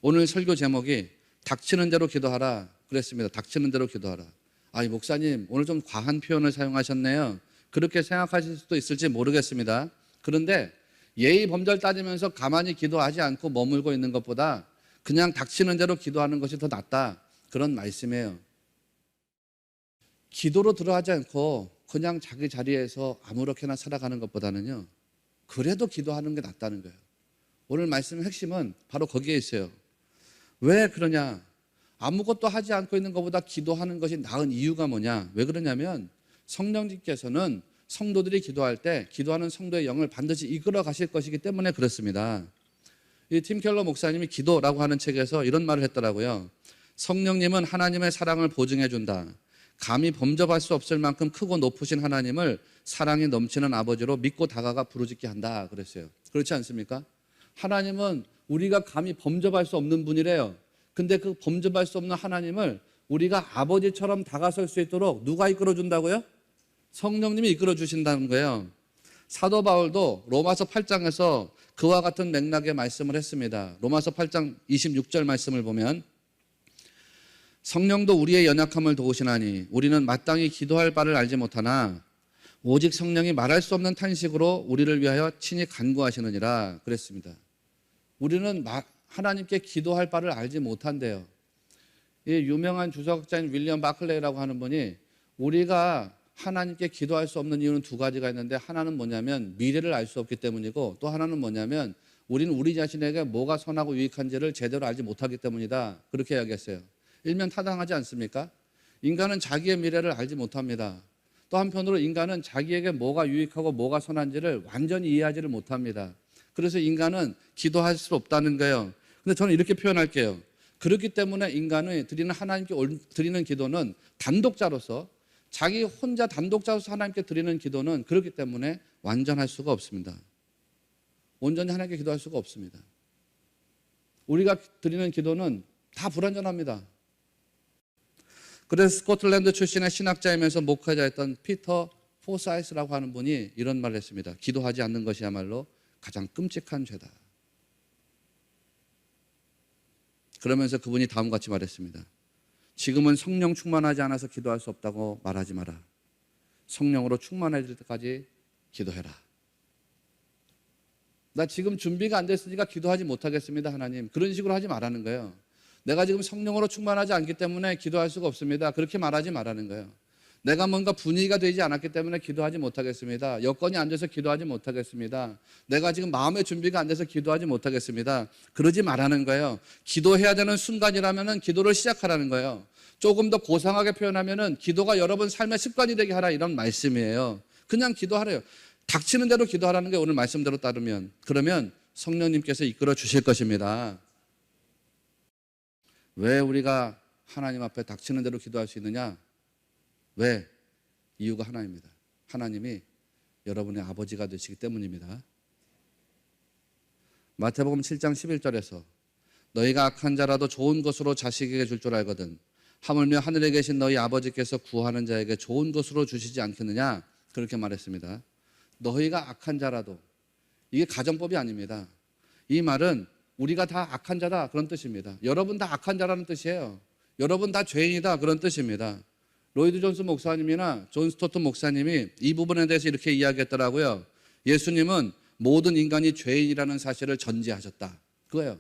오늘 설교 제목이 닥치는 대로 기도하라 그랬습니다. 닥치는 대로 기도하라. 이 목사님 오늘 좀 과한 표현을 사용하셨네요. 그렇게 생각하실 수도 있을지 모르겠습니다. 그런데 예의 범절 따지면서 가만히 기도하지 않고 머물고 있는 것보다 그냥 닥치는 대로 기도하는 것이 더 낫다, 그런 말씀이에요. 기도로 들어가지 않고 그냥 자기 자리에서 아무렇게나 살아가는 것보다는요, 그래도 기도하는 게 낫다는 거예요. 오늘 말씀의 핵심은 바로 거기에 있어요. 왜 그러냐? 아무것도 하지 않고 있는 것보다 기도하는 것이 나은 이유가 뭐냐? 왜 그러냐면 성령님께서는 성도들이 기도할 때 기도하는 성도의 영을 반드시 이끌어 가실 것이기 때문에 그렇습니다. 이 팀 켈러 목사님이 기도라고 하는 책에서 이런 말을 했더라고요. 성령님은 하나님의 사랑을 보증해 준다. 감히 범접할 수 없을 만큼 크고 높으신 하나님을 사랑이 넘치는 아버지로 믿고 다가가 부르짖게 한다 그랬어요. 그렇지 않습니까? 하나님은 우리가 감히 범접할 수 없는 분이래요. 근데 그 범접할 수 없는 하나님을 우리가 아버지처럼 다가설 수 있도록 누가 이끌어 준다고요? 성령님이 이끌어 주신다는 거예요. 사도 바울도 로마서 8장에서 그와 같은 맥락의 말씀을 했습니다. 로마서 8장 26절 말씀을 보면 성령도 우리의 연약함을 도우시나니 우리는 마땅히 기도할 바를 알지 못하나 오직 성령이 말할 수 없는 탄식으로 우리를 위하여 친히 간구하시느니라 그랬습니다. 우리는 하나님께 기도할 바를 알지 못한대요. 이 유명한 주석학자인 윌리엄 바클레이라고 하는 분이 우리가 하나님께 기도할 수 없는 이유는 두 가지가 있는데, 하나는 뭐냐면 미래를 알 수 없기 때문이고, 또 하나는 뭐냐면 우리는 우리 자신에게 뭐가 선하고 유익한지를 제대로 알지 못하기 때문이다, 그렇게 이야기했어요. 일면 타당하지 않습니까? 인간은 자기의 미래를 알지 못합니다. 또 한편으로 인간은 자기에게 뭐가 유익하고 뭐가 선한지를 완전히 이해하지를 못합니다. 그래서 인간은 기도할 수 없다는 거예요. 근데 저는 이렇게 표현할게요. 그렇기 때문에 인간이 하나님께 드리는 기도는 단독자로서, 자기 혼자 단독자로서 하나님께 드리는 기도는 그렇기 때문에 완전할 수가 없습니다. 온전히 하나님께 기도할 수가 없습니다. 우리가 드리는 기도는 다 불완전합니다. 그래서 스코틀랜드 출신의 신학자이면서 목회자였던 피터 포사이스라고 하는 분이 이런 말을 했습니다. 기도하지 않는 것이야말로 가장 끔찍한 죄다. 그러면서 그분이 다음과 같이 말했습니다. 지금은 성령 충만하지 않아서 기도할 수 없다고 말하지 마라. 성령으로 충만해질 때까지 기도해라. 나 지금 준비가 안 됐으니까 기도하지 못하겠습니다, 하나님. 그런 식으로 하지 말라는 거예요. 내가 지금 성령으로 충만하지 않기 때문에 기도할 수가 없습니다. 그렇게 말하지 말라는 거예요. 내가 뭔가 분위기가 되지 않았기 때문에 기도하지 못하겠습니다. 여건이 안 돼서 기도하지 못하겠습니다. 내가 지금 마음의 준비가 안 돼서 기도하지 못하겠습니다. 그러지 말라는 거예요. 기도해야 되는 순간이라면 기도를 시작하라는 거예요. 조금 더 고상하게 표현하면 기도가 여러분 삶의 습관이 되게 하라, 이런 말씀이에요. 그냥 기도하래요. 닥치는 대로 기도하라는 게 오늘 말씀대로 따르면, 그러면 성령님께서 이끌어 주실 것입니다. 왜 우리가 하나님 앞에 닥치는 대로 기도할 수 있느냐? 왜? 이유가 하나입니다. 하나님이 여러분의 아버지가 되시기 때문입니다. 마태복음 7장 11절에서 너희가 악한 자라도 좋은 것으로 자식에게 줄 줄 알거든 하물며 하늘에 계신 너희 아버지께서 구하는 자에게 좋은 것으로 주시지 않겠느냐, 그렇게 말했습니다. 너희가 악한 자라도, 이게 가정법이 아닙니다. 이 말은 우리가 다 악한 자다, 그런 뜻입니다. 여러분 다 악한 자라는 뜻이에요. 여러분 다 죄인이다, 그런 뜻입니다. 로이드 존스 목사님이나 존 스토튼 목사님이 이 부분에 대해서 이렇게 이야기했더라고요. 예수님은 모든 인간이 죄인이라는 사실을 전제하셨다, 그거예요.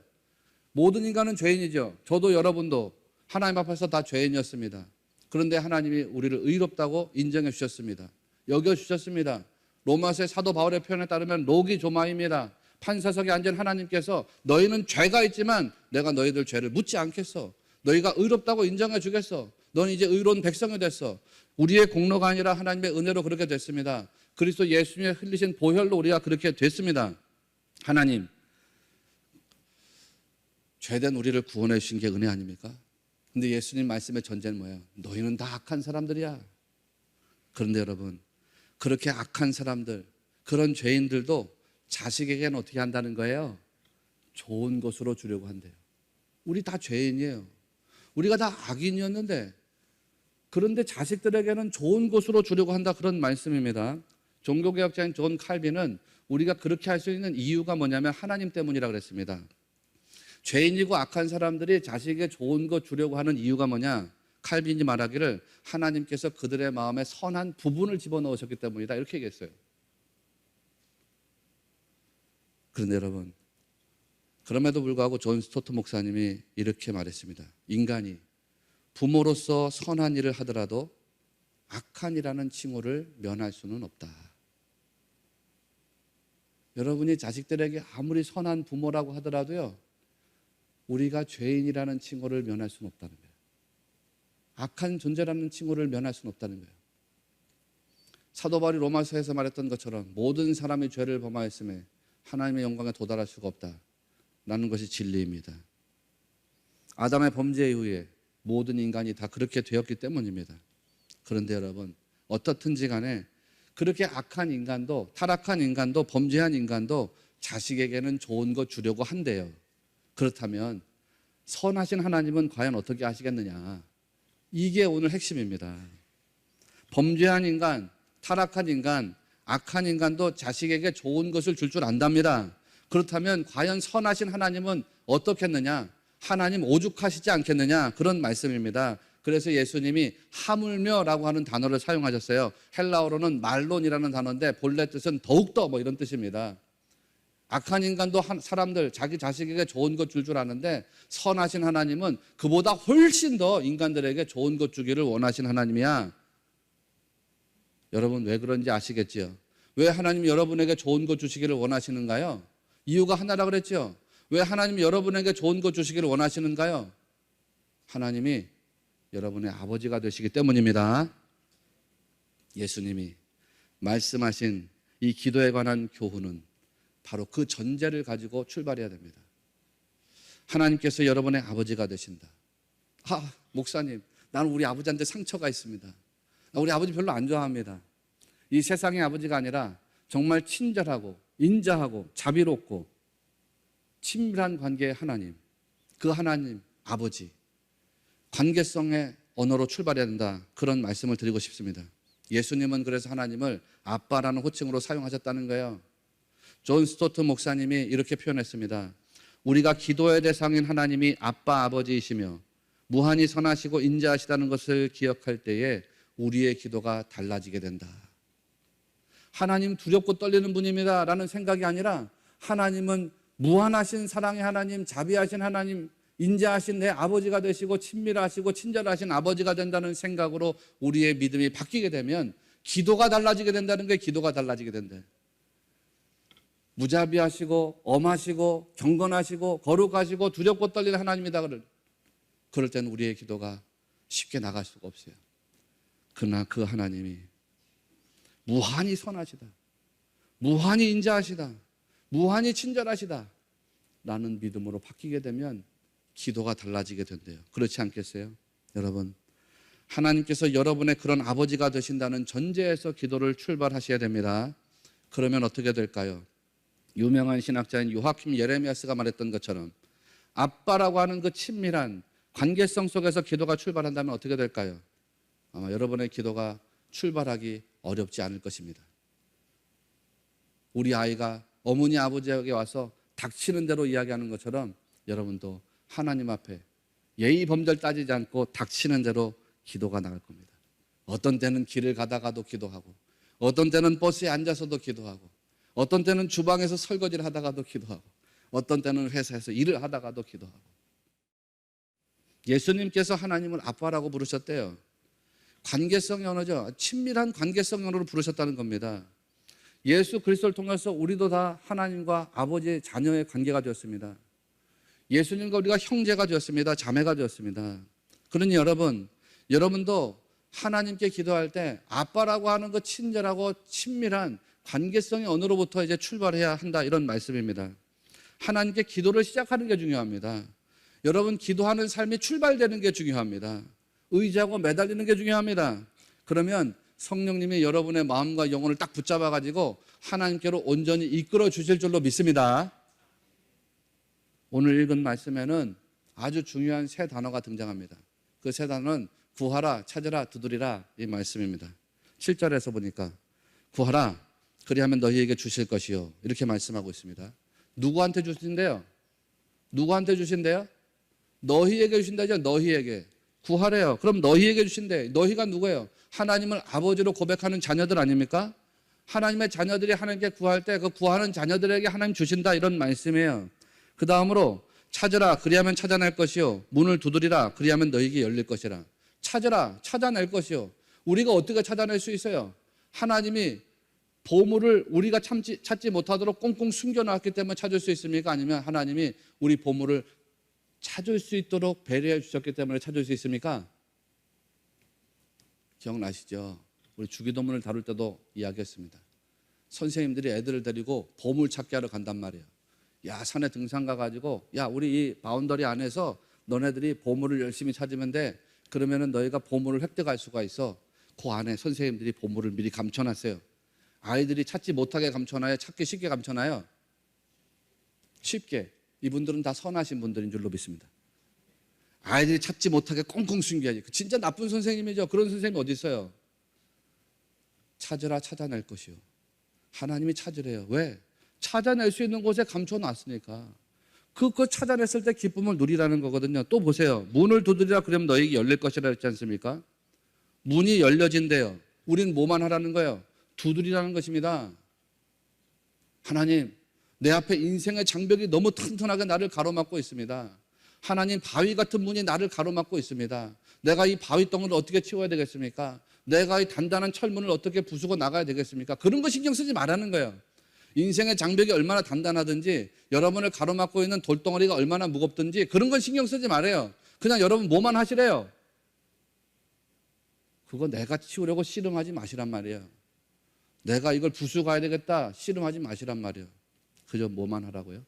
모든 인간은 죄인이죠. 저도 여러분도 하나님 앞에서 다 죄인이었습니다. 그런데 하나님이 우리를 의롭다고 인정해 주셨습니다. 여겨 주셨습니다. 로마서의 사도 바울의 표현에 따르면 로기 조마입니다. 판사석에 앉은 하나님께서 너희는 죄가 있지만 내가 너희들 죄를 묻지 않겠어. 너희가 의롭다고 인정해 주겠어. 너는 이제 의로운 백성이 됐어. 우리의 공로가 아니라 하나님의 은혜로 그렇게 됐습니다. 그리스도 예수님의 흘리신 보혈로 우리가 그렇게 됐습니다. 하나님, 죄된 우리를 구원해 주신 게 은혜 아닙니까? 근데 예수님 말씀의 전제는 뭐예요? 너희는 다 악한 사람들이야. 그런데 여러분, 그렇게 악한 사람들, 그런 죄인들도 자식에게는 어떻게 한다는 거예요? 좋은 것으로 주려고 한대요. 우리 다 죄인이에요. 우리가 다 악인이었는데, 그런데 자식들에게는 좋은 것으로 주려고 한다, 그런 말씀입니다. 종교개혁자인 존 칼빈은 우리가 그렇게 할 수 있는 이유가 뭐냐면 하나님 때문이라고 그랬습니다. 죄인이고 악한 사람들이 자식에게 좋은 거 주려고 하는 이유가 뭐냐? 칼빈이 말하기를 하나님께서 그들의 마음에 선한 부분을 집어넣으셨기 때문이다, 이렇게 얘기했어요. 그런데 여러분, 그럼에도 불구하고 존 스토트 목사님이 이렇게 말했습니다. 인간이 부모로서 선한 일을 하더라도 악한이라는 칭호를 면할 수는 없다. 여러분이 자식들에게 아무리 선한 부모라고 하더라도요, 우리가 죄인이라는 칭호를 면할 수는 없다는 거예요. 악한 존재라는 칭호를 면할 수는 없다는 거예요. 사도 바울이 로마서에서 말했던 것처럼 모든 사람이 죄를 범하였음에 하나님의 영광에 도달할 수가 없다라는 것이 진리입니다. 아담의 범죄 이후에 모든 인간이 다 그렇게 되었기 때문입니다. 그런데 여러분, 어떻든지 간에 그렇게 악한 인간도, 타락한 인간도, 범죄한 인간도 자식에게는 좋은 거 주려고 한대요. 그렇다면 선하신 하나님은 과연 어떻게 하시겠느냐? 이게 오늘 핵심입니다. 범죄한 인간, 타락한 인간, 악한 인간도 자식에게 좋은 것을 줄 안답니다. 그렇다면 과연 선하신 하나님은 어떻겠느냐? 하나님 오죽하시지 않겠느냐? 그런 말씀입니다. 그래서 예수님이 하물며라고 하는 단어를 사용하셨어요. 헬라어로는 말론이라는 단어인데 본래 뜻은 더욱더 뭐 이런 뜻입니다. 악한 인간도 사람들 자기 자식에게 좋은 것 줄 아는데 선하신 하나님은 그보다 훨씬 더 인간들에게 좋은 것 주기를 원하신 하나님이야. 여러분 왜 그런지 아시겠지요? 왜 하나님이 여러분에게 좋은 것 주시기를 원하시는가요? 이유가 하나라 그랬죠? 왜 하나님이 여러분에게 좋은 것 주시기를 원하시는가요? 하나님이 여러분의 아버지가 되시기 때문입니다. 예수님이 말씀하신 이 기도에 관한 교훈은 바로 그 전제를 가지고 출발해야 됩니다. 하나님께서 여러분의 아버지가 되신다. 목사님, 나는 우리 아버지한테 상처가 있습니다. 우리 아버지 별로 안 좋아합니다. 이 세상의 아버지가 아니라 정말 친절하고 인자하고 자비롭고 친밀한 관계의 하나님, 그 하나님 아버지, 관계성의 언어로 출발해야 된다, 그런 말씀을 드리고 싶습니다. 예수님은 그래서 하나님을 아빠라는 호칭으로 사용하셨다는 거예요. 존 스토트 목사님이 이렇게 표현했습니다. 우리가 기도의 대상인 하나님이 아빠 아버지이시며 무한히 선하시고 인자하시다는 것을 기억할 때에 우리의 기도가 달라지게 된다. 하나님 두렵고 떨리는 분입니다 라는 생각이 아니라 하나님은 무한하신 사랑의 하나님, 자비하신 하나님, 인자하신 내 아버지가 되시고 친밀하시고 친절하신 아버지가 된다는 생각으로 우리의 믿음이 바뀌게 되면 기도가 달라지게 된다는 거예요. 기도가 달라지게 된대. 무자비하시고 엄하시고 경건하시고 거룩하시고 두렵고 떨리는 하나님이다. 그럴 때는 우리의 기도가 쉽게 나갈 수가 없어요. 그러나 그 하나님이 무한히 선하시다, 무한히 인자하시다, 무한히 친절하시다 라는 믿음으로 바뀌게 되면 기도가 달라지게 된대요. 그렇지 않겠어요? 여러분, 하나님께서 여러분의 그런 아버지가 되신다는 전제에서 기도를 출발하셔야 됩니다. 그러면 어떻게 될까요? 유명한 신학자인 요하킴 예레미야스가 말했던 것처럼 아빠라고 하는 그 친밀한 관계성 속에서 기도가 출발한다면 어떻게 될까요? 아마 여러분의 기도가 출발하기 어렵지 않을 것입니다. 우리 아이가 어머니 아버지에게 와서 닥치는 대로 이야기하는 것처럼 여러분도 하나님 앞에 예의 범절 따지지 않고 닥치는 대로 기도가 나갈 겁니다. 어떤 때는 길을 가다가도 기도하고, 어떤 때는 버스에 앉아서도 기도하고, 어떤 때는 주방에서 설거지를 하다가도 기도하고, 어떤 때는 회사에서 일을 하다가도 기도하고. 예수님께서 하나님을 아빠라고 부르셨대요. 관계성의 언어죠. 친밀한 관계성의 언어로 부르셨다는 겁니다. 예수 그리스도를 통해서 우리도 다 하나님과 아버지의 자녀의 관계가 되었습니다. 예수님과 우리가 형제가 되었습니다. 자매가 되었습니다. 그러니 여러분도 하나님께 기도할 때 아빠라고 하는 그 친절하고 친밀한 관계성의 언어로부터 이제 출발해야 한다, 이런 말씀입니다. 하나님께 기도를 시작하는 게 중요합니다. 여러분, 기도하는 삶이 출발되는 게 중요합니다. 의지하고 매달리는 게 중요합니다. 그러면 성령님이 여러분의 마음과 영혼을 딱 붙잡아 가지고 하나님께로 온전히 이끌어 주실 줄로 믿습니다. 오늘 읽은 말씀에는 아주 중요한 세 단어가 등장합니다. 그 세 단어는 구하라, 찾으라, 두드리라, 이 말씀입니다. 7절에서 보니까 구하라, 그리하면 너희에게 주실 것이요, 이렇게 말씀하고 있습니다. 누구한테 주신대요? 누구한테 주신대요? 너희에게 주신다죠. 너희에게. 구하래요. 그럼 너희에게 주신대. 너희가 누구예요? 하나님을 아버지로 고백하는 자녀들 아닙니까? 하나님의 자녀들이 하나님께 구할 때 그 구하는 자녀들에게 하나님 주신다, 이런 말씀이에요. 그 다음으로 찾으라 그리하면 찾아낼 것이요 문을 두드리라 그리하면 너희에게 열릴 것이라. 찾으라, 찾아낼 것이요. 우리가 어떻게 찾아낼 수 있어요? 하나님이 보물을 우리가 찾지 못하도록 꽁꽁 숨겨놨기 때문에 찾을 수 있습니까? 아니면 하나님이 우리 보물을 찾을 수 있도록 배려해 주셨기 때문에 찾을 수 있습니까? 기억나시죠? 우리 주기도문을 다룰 때도 이야기했습니다. 선생님들이 애들을 데리고 보물 찾기 하러 간단 말이에요. 야, 산에 등산 가가지고 야, 우리 이 바운더리 안에서 너네들이 보물을 열심히 찾으면 돼. 그러면은 너희가 보물을 획득할 수가 있어. 그 안에 선생님들이 보물을 미리 감춰놨어요. 아이들이 찾지 못하게 감춰놔요? 찾기 쉽게 감춰놔요? 쉽게. 이분들은 다 선하신 분들인 줄로 믿습니다. 아이들이 찾지 못하게 꽁꽁 숨겨야지. 진짜 나쁜 선생님이죠. 그런 선생님이 어디 있어요? 찾으라 찾아낼 것이요. 하나님이 찾으래요. 왜? 찾아낼 수 있는 곳에 감춰놨으니까. 그거 찾아냈을 때 기쁨을 누리라는 거거든요. 또 보세요. 문을 두드리라 그러면 너에게 열릴 것이라 했지 않습니까? 문이 열려진대요. 우리는 뭐만 하라는 거예요? 두드리라는 것입니다. 하나님, 내 앞에 인생의 장벽이 너무 튼튼하게 나를 가로막고 있습니다. 하나님, 바위 같은 문이 나를 가로막고 있습니다. 내가 이 바위덩어리를 어떻게 치워야 되겠습니까? 내가 이 단단한 철문을 어떻게 부수고 나가야 되겠습니까? 그런 거 신경 쓰지 말라는 거예요. 인생의 장벽이 얼마나 단단하든지 여러분을 가로막고 있는 돌덩어리가 얼마나 무겁든지 그런 건 신경 쓰지 말아요. 그냥 여러분 뭐만 하시래요? 그거 내가 치우려고 씨름하지 마시란 말이에요. 내가 이걸 부수고 가야 되겠다 씨름하지 마시란 말이에요. 그저 뭐만 하라고요?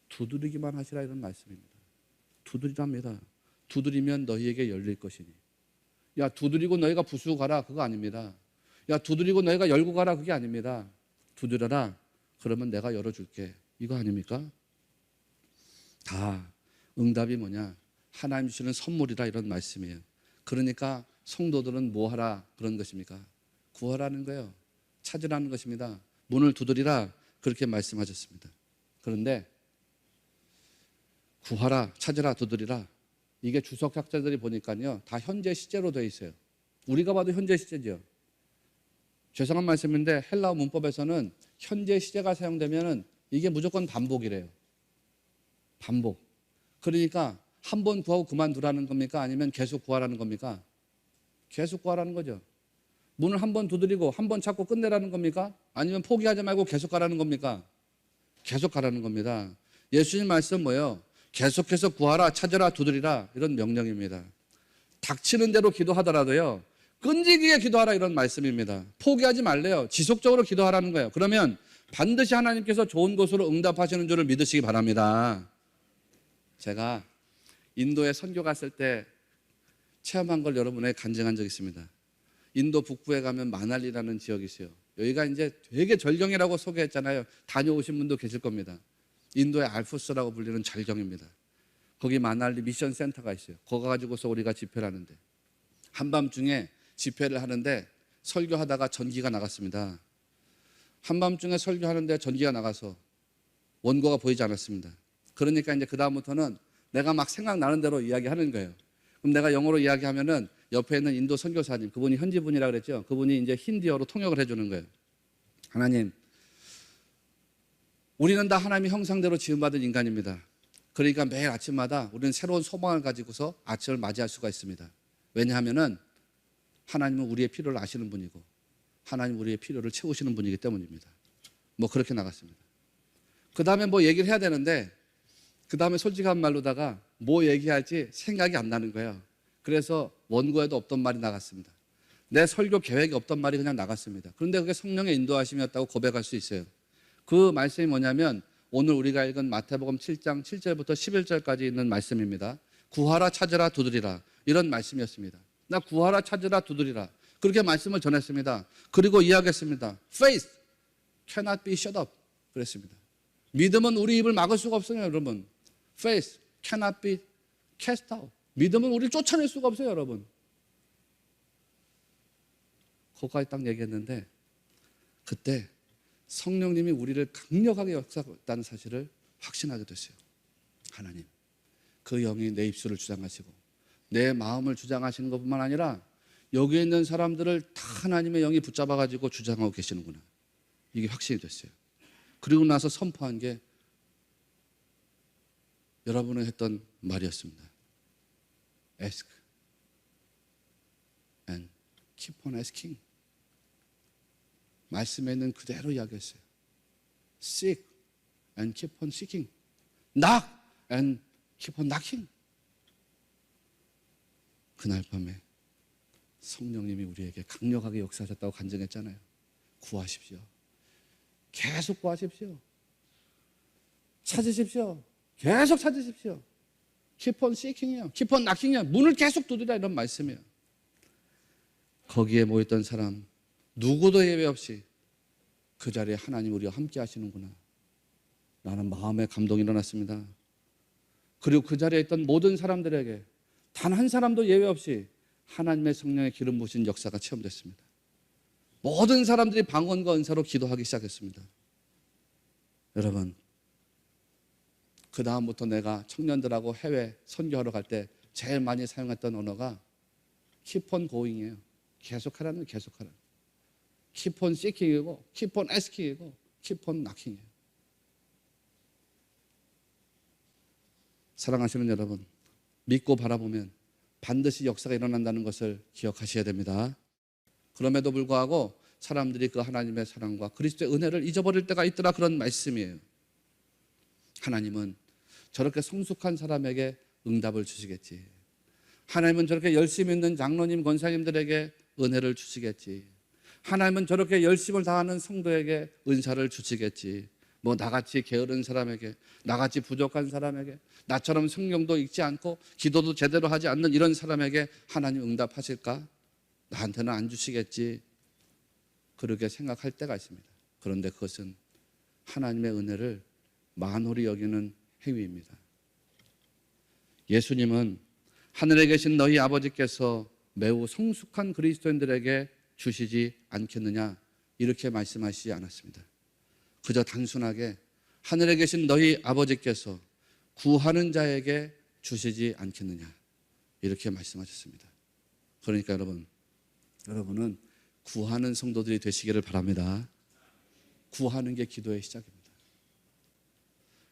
두드리기만 하시라, 이런 말씀입니다. 두드리랍니다. 두드리면 너희에게 열릴 것이니. 야, 두드리고 너희가 부수고 가라, 그거 아닙니다. 야, 두드리고 너희가 열고 가라, 그게 아닙니다. 두드려라, 그러면 내가 열어줄게, 이거 아닙니까? 다 응답이 뭐냐? 하나님 주시는 선물이라, 이런 말씀이에요. 그러니까 성도들은 뭐 하라 그런 것입니까? 구하라는 거예요. 찾으라는 것입니다. 문을 두드리라, 그렇게 말씀하셨습니다. 그런데 구하라, 찾으라, 두드리라, 이게 주석학자들이 보니까요 다 현재 시제로 되어 있어요. 우리가 봐도 현재 시제죠. 죄송한 말씀인데 헬라어 문법에서는 현재 시제가 사용되면 이게 무조건 반복이래요. 반복. 그러니까 한 번 구하고 그만두라는 겁니까? 아니면 계속 구하라는 겁니까? 계속 구하라는 거죠. 문을 한 번 두드리고 한 번 찾고 끝내라는 겁니까? 아니면 포기하지 말고 계속 가라는 겁니까? 계속 가라는 겁니다. 예수님 말씀 뭐예요? 계속해서 구하라, 찾으라, 두드리라, 이런 명령입니다. 닥치는 대로 기도하더라도요 끈질기게 기도하라, 이런 말씀입니다. 포기하지 말래요. 지속적으로 기도하라는 거예요. 그러면 반드시 하나님께서 좋은 것으로 응답하시는 줄을 믿으시기 바랍니다. 제가 인도에 선교 갔을 때 체험한 걸 여러분에게 간증한 적이 있습니다. 인도 북부에 가면 마날리라는 지역이 있어요. 여기가 이제 되게 절경이라고 소개했잖아요. 다녀오신 분도 계실 겁니다. 인도의 알프스라고 불리는 절경입니다. 거기 마날리 미션 센터가 있어요. 거기 가지고서 우리가 집회를 하는데 한밤중에 집회를 하는데 설교하다가 전기가 나갔습니다. 한밤중에 설교하는데 전기가 나가서 원고가 보이지 않았습니다. 그러니까 이제 그 다음부터는 내가 막 생각나는 대로 이야기하는 거예요. 그럼 내가 영어로 이야기하면은 옆에 있는 인도 선교사님, 그분이 현지 분이라 그랬죠. 그분이 이제 힌디어로 통역을 해주는 거예요. 하나님, 우리는 다 하나님의 형상대로 지음받은 인간입니다. 그러니까 매일 아침마다 우리는 새로운 소망을 가지고서 아침을 맞이할 수가 있습니다. 왜냐하면은 하나님은 우리의 필요를 아시는 분이고 하나님 우리의 필요를 채우시는 분이기 때문입니다. 뭐 그렇게 나갔습니다. 그 다음에 뭐 얘기를 해야 되는데 그 다음에 솔직한 말로다가 뭐 얘기할지 생각이 안 나는 거예요. 그래서 원고에도 없던 말이 나갔습니다. 내 설교 계획이 없던 말이 그냥 나갔습니다. 그런데 그게 성령의 인도하심이었다고 고백할 수 있어요. 그 말씀이 뭐냐면 오늘 우리가 읽은 마태복음 7장 7절부터 11절까지 있는 말씀입니다. 구하라, 찾으라, 두드리라, 이런 말씀이었습니다. 나 구하라, 찾으라, 두드리라, 그렇게 말씀을 전했습니다. 그리고 이야기했습니다. Faith cannot be shut up, 그랬습니다. 믿음은 우리 입을 막을 수가 없어요, 여러분. Faith cannot be cast out. 믿음은 우리를 쫓아낼 수가 없어요, 여러분. 거기까지 딱 얘기했는데 그때 성령님이 우리를 강력하게 역사했다는 사실을 확신하게 됐어요. 하나님, 그 영이 내 입술을 주장하시고 내 마음을 주장하시는 것뿐만 아니라 여기 있는 사람들을 다 하나님의 영이 붙잡아가지고 주장하고 계시는구나. 이게 확신이 됐어요. 그리고 나서 선포한 게 여러분이 했던 말이었습니다. Ask and keep on asking. 말씀에 있는 그대로 이야기했어요. Seek and keep on seeking. Knock and keep on knocking. 그날 밤에 성령님이 우리에게 강력하게 역사하셨다고 간증했잖아요. 구하십시오. 계속 구하십시오. 찾으십시오. 계속 찾으십시오. Keep on seeking이요. Keep on knocking이요. 문을 계속 두드리라 이런 말씀이에요. 거기에 모였던 사람 누구도 예외 없이 그 자리에 하나님 우리와 함께 하시는구나 라는 마음의 감동이 일어났습니다. 그리고 그 자리에 있던 모든 사람들에게 단 한 사람도 예외 없이 하나님의 성령의 기름 부으신 역사가 체험됐습니다. 모든 사람들이 방언과 은사로 기도하기 시작했습니다. 여러분, 그 다음부터 내가 청년들하고 해외 선교하러 갈 때 제일 많이 사용했던 언어가 keep on going이에요. 계속하라는 계속하라. keep on seeking이고 keep on asking이고 keep on knocking이에요. 사랑하시는 여러분, 믿고 바라보면 반드시 역사가 일어난다는 것을 기억하셔야 됩니다. 그럼에도 불구하고 사람들이 그 하나님의 사랑과 그리스도의 은혜를 잊어버릴 때가 있더라 그런 말씀이에요. 하나님은 저렇게 성숙한 사람에게 응답을 주시겠지. 하나님은 저렇게 열심히 있는 장로님, 권사님들에게 은혜를 주시겠지. 하나님은 저렇게 열심을 다하는 성도에게 은사를 주시겠지. 뭐 나같이 게으른 사람에게, 나같이 부족한 사람에게, 나처럼 성경도 읽지 않고 기도도 제대로 하지 않는 이런 사람에게 하나님 응답하실까? 나한테는 안 주시겠지. 그렇게 생각할 때가 있습니다. 그런데 그것은 하나님의 은혜를 만홀히 여기는 행위입니다. 예수님은 하늘에 계신 너희 아버지께서 매우 성숙한 그리스도인들에게 주시지 않겠느냐 이렇게 말씀하시지 않았습니다. 그저 단순하게 하늘에 계신 너희 아버지께서 구하는 자에게 주시지 않겠느냐 이렇게 말씀하셨습니다. 그러니까 여러분은 구하는 성도들이 되시기를 바랍니다. 구하는 게 기도의 시작입니다.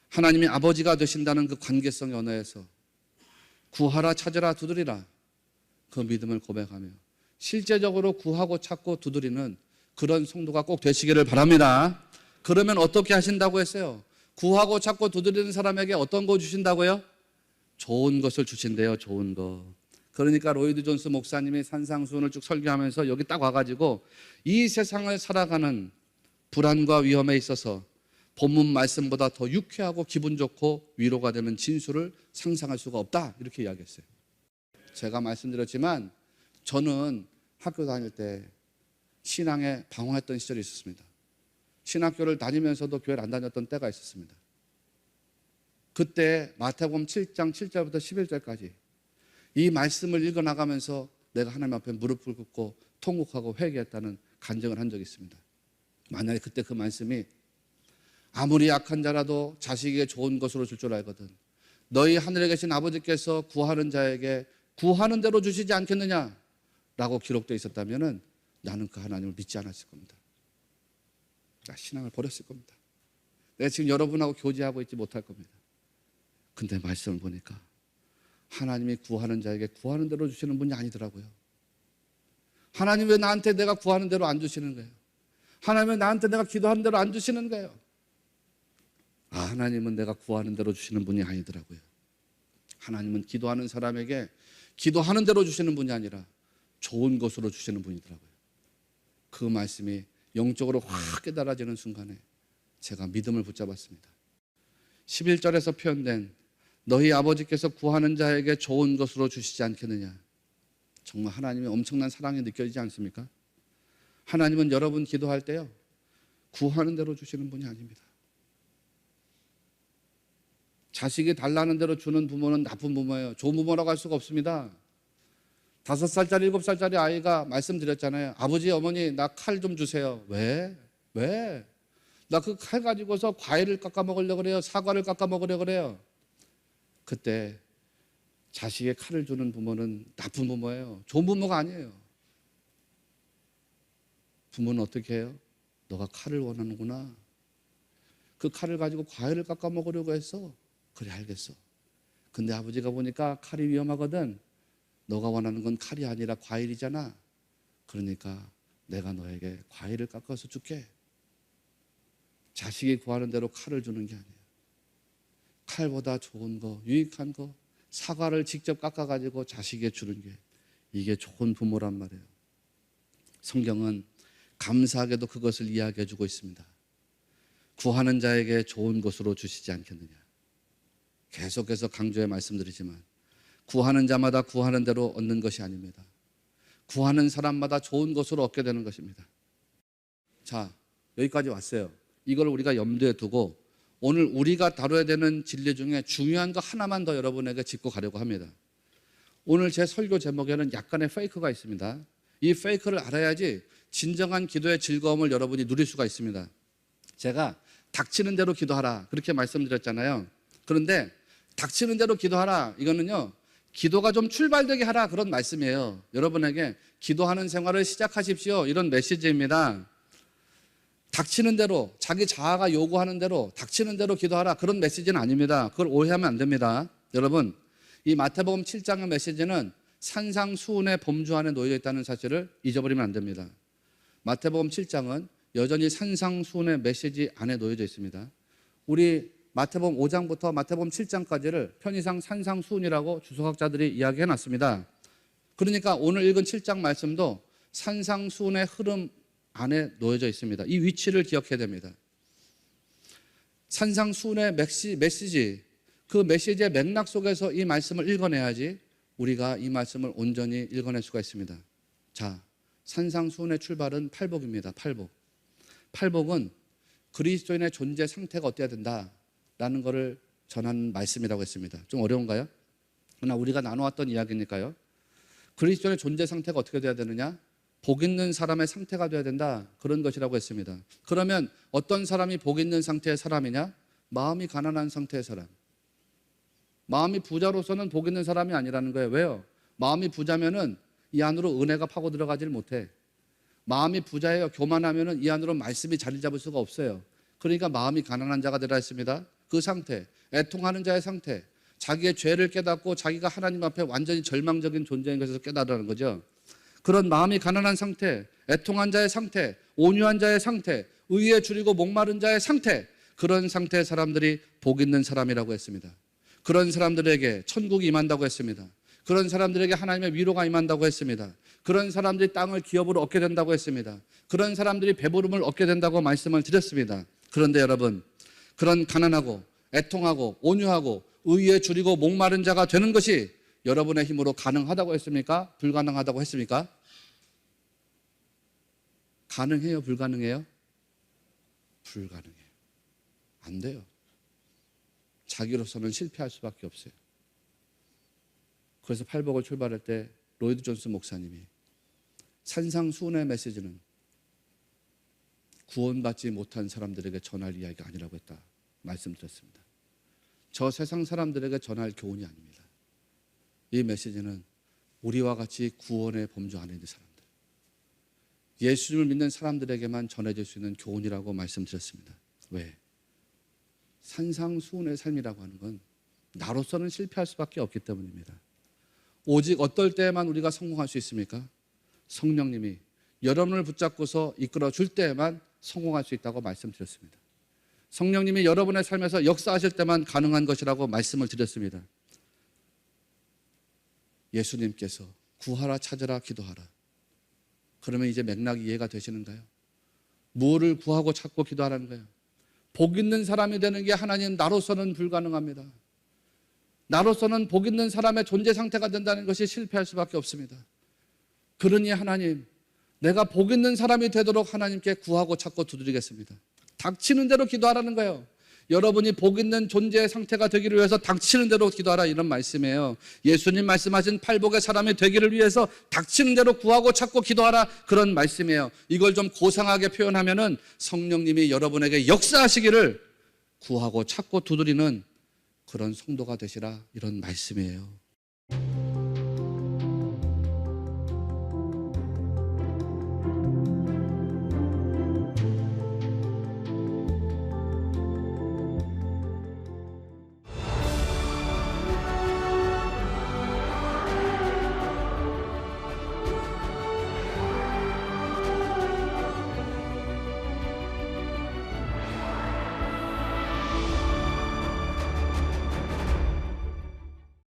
하나님이 아버지가 되신다는 그 관계성의 언어에서 구하라, 찾으라, 두드리라 그 믿음을 고백하며 실제적으로 구하고 찾고 두드리는 그런 성도가 꼭 되시기를 바랍니다. 그러면 어떻게 하신다고 했어요? 구하고 찾고 두드리는 사람에게 어떤 거 주신다고요? 좋은 것을 주신대요. 좋은 것. 그러니까 로이드 존스 목사님이 산상수훈을 쭉 설교하면서 여기 딱 와가지고 이 세상을 살아가는 불안과 위험에 있어서 본문 말씀보다 더 유쾌하고 기분 좋고 위로가 되는 진술을 상상할 수가 없다 이렇게 이야기했어요. 제가 말씀드렸지만 저는 학교 다닐 때 신앙에 방황했던 시절이 있었습니다. 신학교를 다니면서도 교회를 안 다녔던 때가 있었습니다. 그때 마태복음 7장 7절부터 11절까지 이 말씀을 읽어나가면서 내가 하나님 앞에 무릎을 꿇고 통곡하고 회개했다는 간증을 한 적이 있습니다. 만약에 그때 그 말씀이 아무리 약한 자라도 자식에게 좋은 것으로 줄 줄 알거든 너희 하늘에 계신 아버지께서 구하는 자에게 구하는 대로 주시지 않겠느냐 라고 기록되어 있었다면 나는 그 하나님을 믿지 않았을 겁니다. 나 신앙을 버렸을 겁니다. 내가 지금 여러분하고 교제하고 있지 못할 겁니다. 근데 말씀을 보니까 하나님이 구하는 자에게 구하는 대로 주시는 분이 아니더라고요. 하나님 왜 나한테 내가 구하는 대로 안 주시는 거예요? 하나님 왜 나한테 내가 기도하는 대로 안 주시는 거예요? 하나님은 내가 구하는 대로 주시는 분이 아니더라고요. 하나님은 기도하는 사람에게 기도하는 대로 주시는 분이 아니라 좋은 것으로 주시는 분이더라고요. 그 말씀이 영적으로 확 깨달아지는 순간에 제가 믿음을 붙잡았습니다. 11절에서 표현된 너희 아버지께서 구하는 자에게 좋은 것으로 주시지 않겠느냐. 정말 하나님의 엄청난 사랑이 느껴지지 않습니까? 하나님은 여러분 기도할 때요 구하는 대로 주시는 분이 아닙니다. 자식이 달라는 대로 주는 부모는 나쁜 부모예요. 좋은 부모라고 할 수가 없습니다. 5살짜리 7살짜리 아이가 말씀드렸잖아요. 아버지 어머니 나 칼 좀 주세요. 왜? 나 그 칼 가지고서 과일을 깎아 먹으려고 그래요. 사과를 깎아 먹으려고 그래요. 그때 자식의 칼을 주는 부모는 나쁜 부모예요. 좋은 부모가 아니에요. 부모는 어떻게 해요? 너가 칼을 원하는구나. 그 칼을 가지고 과일을 깎아 먹으려고 했어. 그래, 알겠어. 근데 아버지가 보니까 칼이 위험하거든. 너가 원하는 건 칼이 아니라 과일이잖아. 그러니까 내가 너에게 과일을 깎아서 줄게. 자식이 구하는 대로 칼을 주는 게 아니에요. 칼보다 좋은 거, 유익한 거, 사과를 직접 깎아가지고 자식에게 주는 게, 이게 좋은 부모란 말이에요. 성경은 감사하게도 그것을 이야기해 주고 있습니다. 구하는 자에게 좋은 것으로 주시지 않겠느냐. 계속해서 강조해 말씀드리지만, 구하는 자마다 구하는 대로 얻는 것이 아닙니다. 구하는 사람마다 좋은 것으로 얻게 되는 것입니다. 자, 여기까지 왔어요. 이걸 우리가 염두에 두고 오늘 우리가 다뤄야 되는 진리 중에 중요한 거 하나만 더 여러분에게 짚고 가려고 합니다. 오늘 제 설교 제목에는 약간의 페이크가 있습니다. 이 페이크를 알아야지 진정한 기도의 즐거움을 여러분이 누릴 수가 있습니다. 제가 닥치는 대로 기도하라 그렇게 말씀드렸잖아요. 그런데 닥치는 대로 기도하라, 이거는요, 기도가 좀 출발되게 하라, 그런 말씀이에요. 여러분에게 기도하는 생활을 시작하십시오, 이런 메시지입니다. 닥치는 대로, 자기 자아가 요구하는 대로 닥치는 대로 기도하라, 그런 메시지는 아닙니다. 그걸 오해하면 안 됩니다. 여러분, 이 마태복음 7장의 메시지는 산상수훈의 범주 안에 놓여 있다는 사실을 잊어버리면 안 됩니다. 마태복음 7장은 여전히 산상수훈의 메시지 안에 놓여져 있습니다. 우리 마태복음 5장부터 마태복음 7장까지를 편의상 산상수훈이라고 주석학자들이 이야기해 놨습니다. 그러니까 오늘 읽은 7장 말씀도 산상수훈의 흐름 안에 놓여져 있습니다. 이 위치를 기억해야 됩니다. 산상수훈의 메시지, 그 메시지의 맥락 속에서 이 말씀을 읽어내야지 우리가 이 말씀을 온전히 읽어낼 수가 있습니다. 자, 산상수훈의 출발은 팔복입니다. 팔복은 그리스도인의 존재 상태가 어때야 된다라는 것을 전하는 말씀이라고 했습니다. 좀 어려운가요? 그러나 우리가 나누었던 이야기니까요. 그리스도인의 존재 상태가 어떻게 돼야 되느냐? 복 있는 사람의 상태가 돼야 된다, 그런 것이라고 했습니다. 그러면 어떤 사람이 복 있는 상태의 사람이냐? 마음이 가난한 상태의 사람. 마음이 부자로서는 복 있는 사람이 아니라는 거예요. 왜요? 마음이 부자면은 이 안으로 은혜가 파고 들어가질 못해. 마음이 부자예요. 교만하면은 이 안으로 말씀이 자리 잡을 수가 없어요. 그러니까 마음이 가난한 자가 되라 했습니다. 그 상태, 애통하는 자의 상태, 자기의 죄를 깨닫고 자기가 하나님 앞에 완전히 절망적인 존재인 것에서 깨달으라는 거죠. 그런 마음이 가난한 상태, 애통한 자의 상태, 온유한 자의 상태, 의에 줄이고 목마른 자의 상태, 그런 상태의 사람들이 복 있는 사람이라고 했습니다. 그런 사람들에게 천국이 임한다고 했습니다. 그런 사람들에게 하나님의 위로가 임한다고 했습니다. 그런 사람들이 땅을 기업으로 얻게 된다고 했습니다. 그런 사람들이 배부름을 얻게 된다고 말씀을 드렸습니다. 그런데 여러분, 그런 가난하고 애통하고 온유하고 의에 줄이고 목마른 자가 되는 것이 여러분의 힘으로 가능하다고 했습니까? 불가능하다고 했습니까? 가능해요? 불가능해요? 불가능해요. 안 돼요. 자기로서는 실패할 수밖에 없어요. 그래서 팔복을 출발할 때 로이드 존스 목사님이 산상수훈의 메시지는 구원받지 못한 사람들에게 전할 이야기가 아니라고 했다 말씀드렸습니다. 저 세상 사람들에게 전할 교훈이 아닙니다. 이 메시지는 우리와 같이 구원의 범주 안에 있는 사람들, 예수님을 믿는 사람들에게만 전해질 수 있는 교훈이라고 말씀드렸습니다. 왜? 산상수훈의 삶이라고 하는 건 나로서는 실패할 수밖에 없기 때문입니다. 오직 어떨 때에만 우리가 성공할 수 있습니까? 성령님이 여러분을 붙잡고서 이끌어 줄 때에만 성공할 수 있다고 말씀드렸습니다. 성령님이 여러분의 삶에서 역사하실 때만 가능한 것이라고 말씀을 드렸습니다. 예수님께서 구하라, 찾으라, 기도하라. 그러면 이제 맥락이 이해가 되시는가요? 무엇을 구하고 찾고 기도하라는 거예요? 복 있는 사람이 되는 게 하나님 나로서는 불가능합니다. 나로서는 복 있는 사람의 존재 상태가 된다는 것이 실패할 수밖에 없습니다. 그러니 하나님, 내가 복 있는 사람이 되도록 하나님께 구하고 찾고 두드리겠습니다. 닥치는 대로 기도하라는 거예요. 여러분이 복 있는 존재의 상태가 되기를 위해서 닥치는 대로 기도하라, 이런 말씀이에요. 예수님 말씀하신 팔복의 사람이 되기를 위해서 닥치는 대로 구하고 찾고 기도하라, 그런 말씀이에요. 이걸 좀 고상하게 표현하면은 성령님이 여러분에게 역사하시기를 구하고 찾고 두드리는 그런 성도가 되시라 이런 말씀이에요.